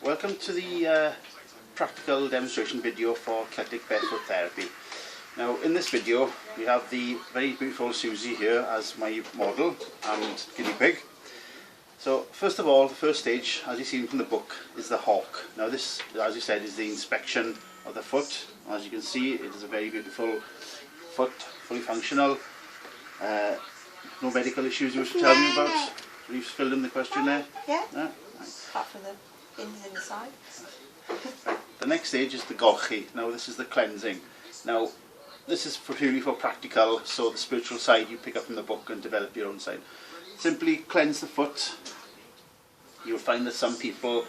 Welcome to the practical demonstration video for Celtic Barefoot therapy. Now in this video we have the very beautiful Susie here as my model and guinea pig. So first of all, the first stage, as you've seen from the book, is the hawk. Now this, as you said, is the inspection of the foot. As you can see, it is a very beautiful foot, fully functional. No medical issues you wish to tell me about? You've filled in the questionnaire? Yeah. Right. Apart from the pins inside. The next stage is the golchi. Now this is the cleansing. Now this is purely for practical, so the spiritual side you pick up from the book and develop your own side. Simply cleanse the foot. You'll find that some people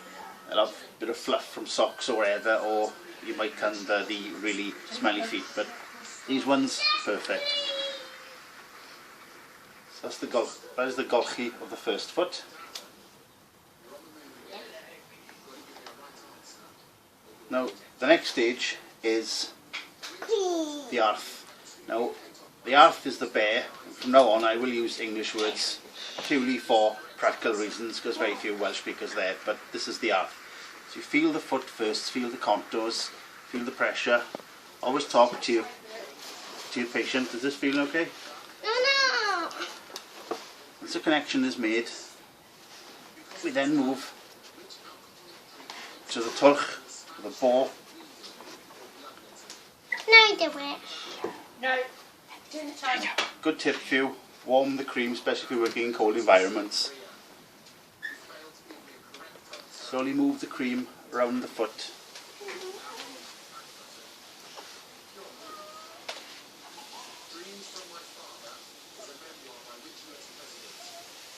will have a bit of fluff from socks or wherever, or you might come under the really smelly feet, but these ones, perfect. So that is the golchi of the first foot. Now the next stage is the arth. Now the arth is the bear. From now on I will use English words purely for practical reasons because very few Welsh speakers there, but this is the arth. So you feel the foot first, feel the contours, feel the pressure. Always talk to your patient. Is this feeling okay? No. Once the connection is made, we then move to the tulch, to the ball. No, do it. No. Dinner time. Good tip for you, warm the cream, especially if you're working in cold environments. Slowly move the cream around the foot.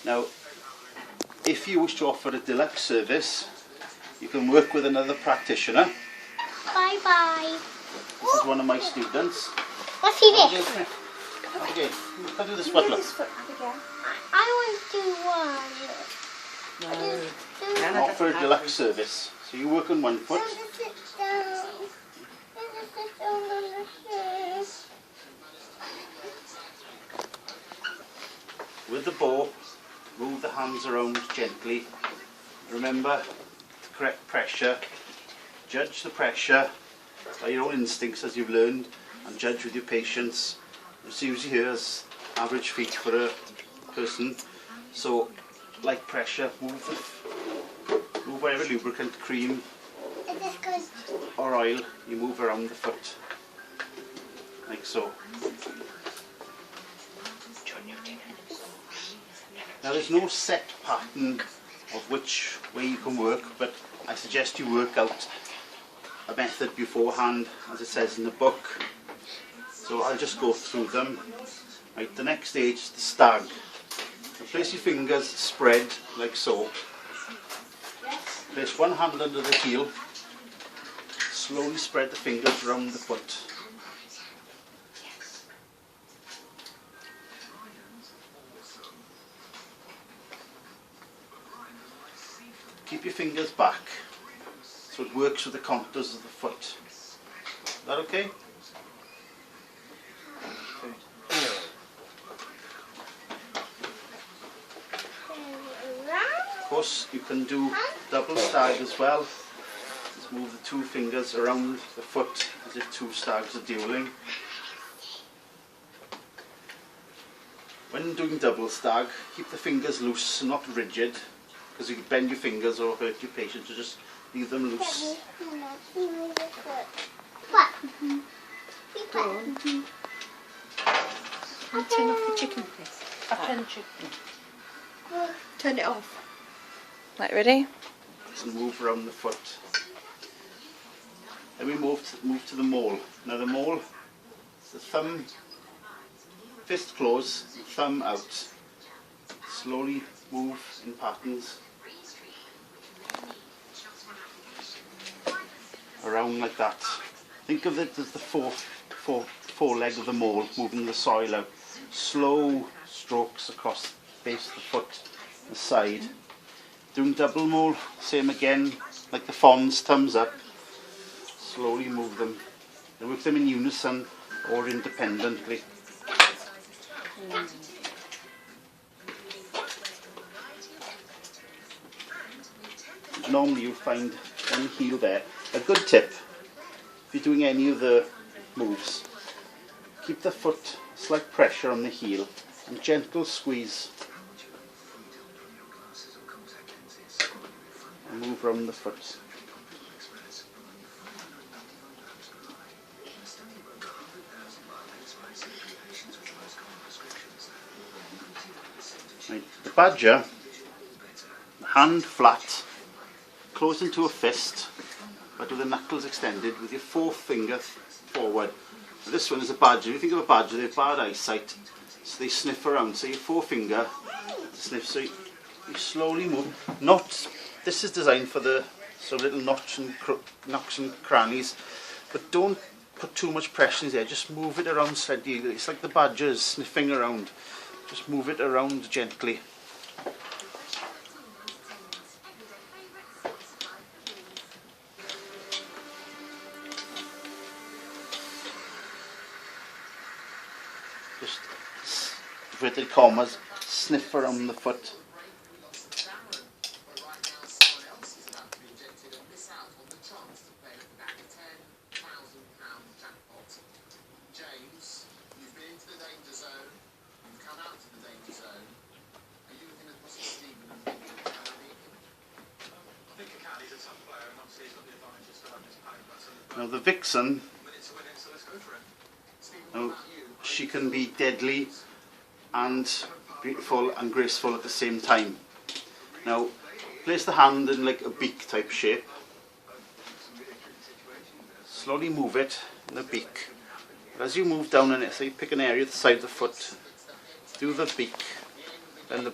Now, if you wish to offer a deluxe service, you can work with another practitioner. Bye bye. This is one of my students. What's he this? Okay, I'll do this You foot, do look. this foot again. I want to do one. No. Not for a deluxe service. So you work on one foot. Sit down. Sit down on the chair. With the bow, move the hands around gently. Remember the correct pressure. Judge the pressure by your own instincts as you've learned, and judge with your patience. Susie here has average feet for a person, so like pressure, move whatever lubricant, cream Is this good? or oil, you move around the foot, like so. Now there's no set pattern of which way you can work, but I suggest you work out a method beforehand, as it says in the book. So I'll just go through them. Right, the next stage is the stag. So place your fingers spread like so. Place one hand under the heel. Slowly spread the fingers around the foot. Keep your fingers back so it works with the contours of the foot. Is that okay? Of course, you can do double stag as well. Just move the two fingers around the foot as if two stags are dueling. When doing double stag, keep the fingers loose, not rigid, because you can bend your fingers or hurt your patient, so just leave them loose. What? I'll turn off the chicken, please. I'll turn the chicken. Turn it off. Right, ready? Just move around the foot. Then we move to the mole. Now the mole, the thumb, fist close, thumb out. Slowly move in patterns around like that. Think of it as the four leg of the mole, moving the soil out. Slow strokes across the base of the foot, the side. Doing double mole, same again, like the fawns, thumbs up. Slowly move them. And work them in unison or independently. normally you'll find one heel there. A good tip, if you're doing any of the moves, keep the foot slight pressure on the heel and gentle squeeze. And move around the foot. Right, the badger, hand flat, close into a fist, but with the knuckles extended, with your fourth finger forward. Now this one is a badger. If you think of a badger, they have bad eyesight, so they sniff around. So your forefinger sniff. So you slowly move. This is designed for the little nooks and crannies, but don't put too much pressure in there. Just move it around steadily. It's like the badger is sniffing around. Just move it around gently. Just inverted commas, sniff around the foot. Now the vixen, she can be deadly and beautiful and graceful at the same time. Now place the hand in like a beak type shape. Slowly move it in the beak. But as you move down on it, so you pick an area at the side of the foot, do the beak, then the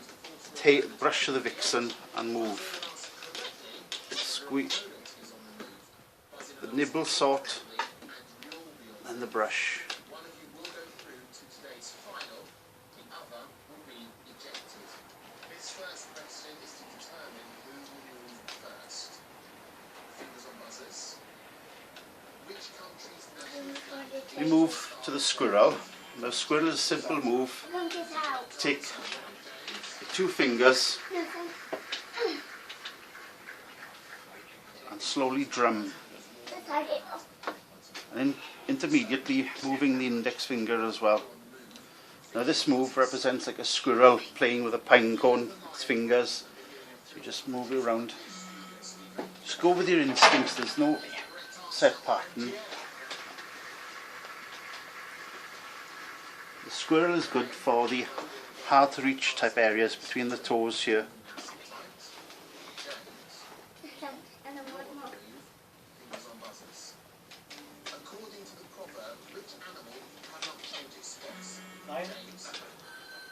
brush of the vixen and move. Squeeze. The nibble sort and the brush. We move to the squirrel. The squirrel is a simple move. Take your two fingers and slowly drum. And intermediately moving the index finger as well. Now this move represents like a squirrel playing with a pine cone, its fingers. So you just move it around. Just go with your instincts, there's no set pattern. The squirrel is good for the hard to reach type areas between the toes here.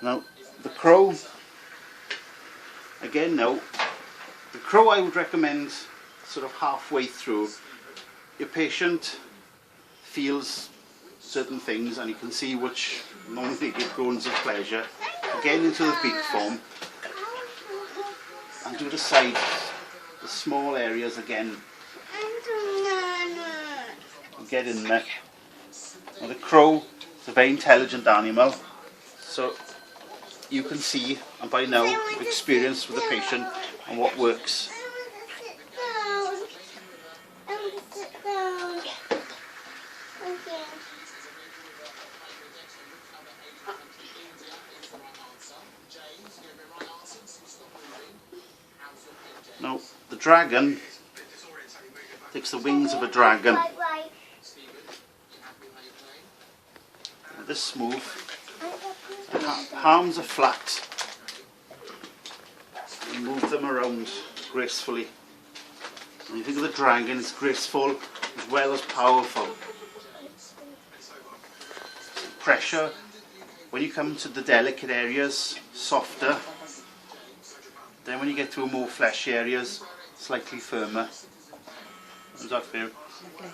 Now the crow, again now, the crow I would recommend sort of halfway through. Your patient feels certain things and you can see which normally give groans of pleasure. Again into the beak form and do the sides, the small areas again. Get in there. Now the crow is a very intelligent animal, so you can see, and by now you've experienced with the patient and what works. Now the dragon takes the wings of a dragon. Now, this move, arms are flat, and move them around gracefully. When you think of the dragon, it's graceful as well as powerful. Pressure, when you come to the delicate areas, softer. Then when you get to more fleshy areas, slightly firmer. How's that for you? Lovely.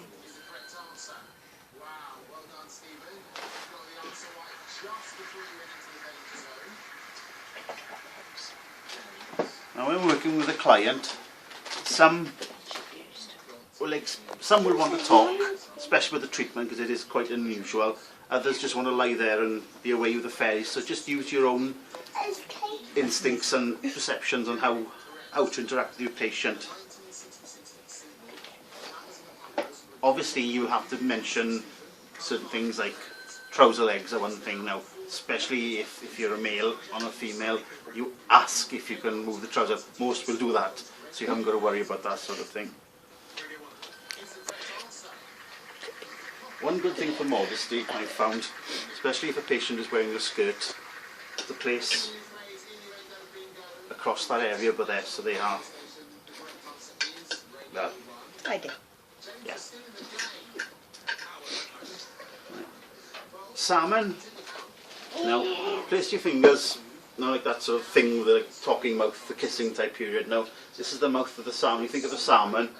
Now when working with a client, some will want to talk, especially with the treatment because it is quite unusual. Others just want to lie there and be away with the fairies. So just use your own instincts and perceptions on how to interact with your patient. obviously you'll have to mention certain things like trouser legs are one thing now, especially if you're a male on a female, you ask if you can move the trouser. Most will do that, so you haven't got to worry about that sort of thing. One good thing for modesty I've found, especially if a patient is wearing a skirt, to place across that area over there so they are, well, I do. yeah. Salmon. Now, place your fingers, not like that sort of thing with the talking mouth, the kissing type period. No, this is the mouth of the salmon. You think of a salmon,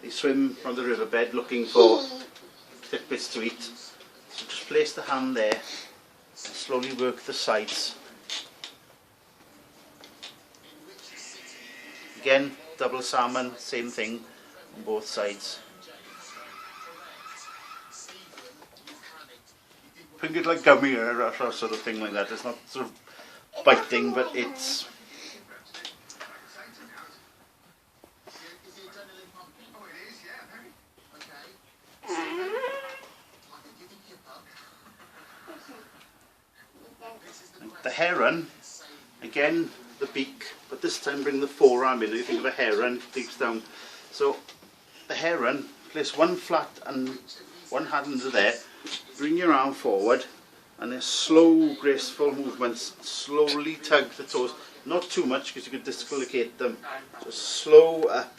they swim from the riverbed looking for tidbits to eat. So just place the hand there, and slowly work the sides. Again, double salmon, same thing on both sides. Think it like gummy or that sort of thing like that. It's not sort of biting, but it's... The heron, again, the beak, but this time bring the forearm in. You think of a heron, deeps down. So the heron, place one flat and one hand under there, bring your arm forward, and then slow, graceful movements. Slowly tug the toes, not too much because you could dislocate them. Just slow up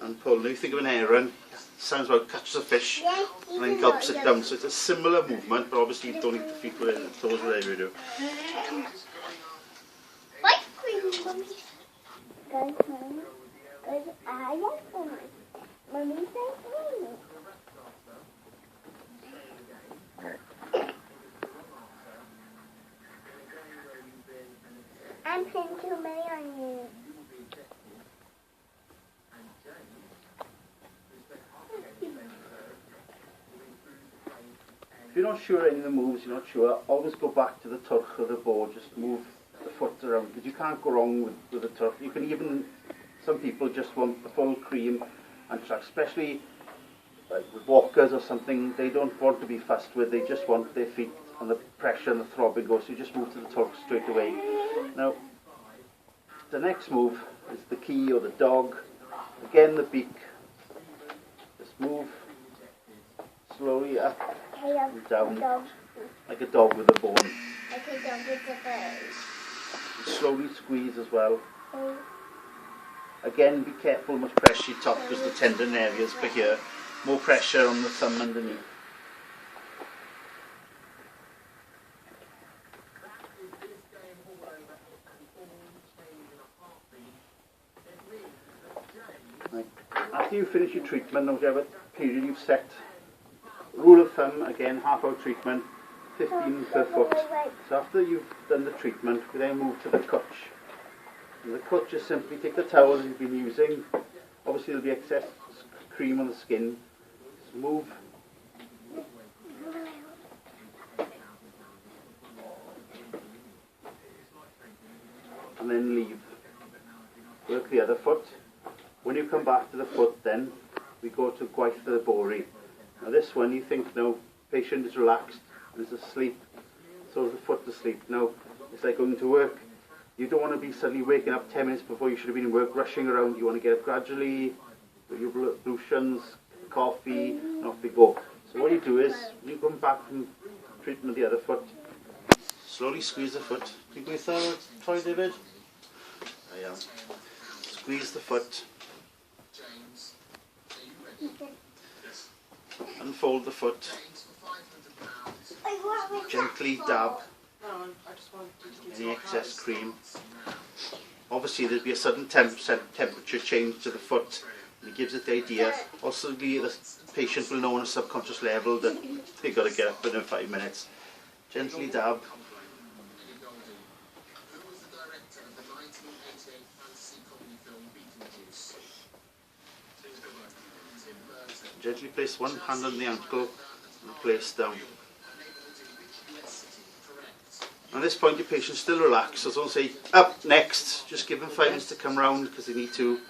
and pull. Now you think of an heron, sounds like catches a fish and then gulps it down. So it's a similar movement, but obviously you don't need the feet with the toes, whatever you do. Ice cream, Mummy. Guys, Mummy. Guys, I like Mummy. Mummy says Mummy. I'm putting too many on you. If you're not sure any of the moves, you're not sure, always go back to the turf or the board, just move the foot around, because you can't go wrong with the turf. You can even, some people just want the full cream and track, especially like with walkers or something, they don't want to be fussed with, they just want their feet and the pressure and the throbbing go, so you just move to the turf straight away. Now, the next move is the key or the dog. Again, the beak. Just move slowly up and down, like a dog with a bone. Like a dog with a bone. Slowly squeeze as well. Again, be careful much pressure you top because the tendon areas for here. More pressure on the thumb underneath. Right. After you finish your treatment, whichever period you've set, rule of thumb, again, half-hour treatment, 15 per foot. So after you've done the treatment, we then move to the cutch. And the cutch is simply take the towel that you've been using, obviously there'll be excess cream on the skin, just move, and then leave. Work the other foot. When you come back to the foot then, we go to gwaith the bori. Now this one, you think, no, patient is relaxed, and is asleep, so is the foot asleep. No, it's like going to work. You don't want to be suddenly waking up 10 minutes before you should have been in work, rushing around. You want to get up gradually, with your ablutions, coffee, and off you go. So what you do is, when you come back from treatment of the other foot, slowly squeeze the foot. Can you try, David? There you are. Squeeze the foot. Unfold the foot. Gently dab any excess cream. Obviously there'll be a sudden temperature change to the foot, and it gives it the idea. Also the patient will know on a subconscious level that they've got to get up within 5 minutes. Gently dab. Gently place one hand on the ankle and place down. At this point your patient's still relaxed, so don't say up next, just give them 5 minutes to come round because they need to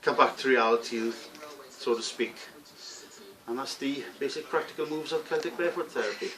come back to reality. so to speak. And that's the basic practical moves of Celtic Barefoot therapy.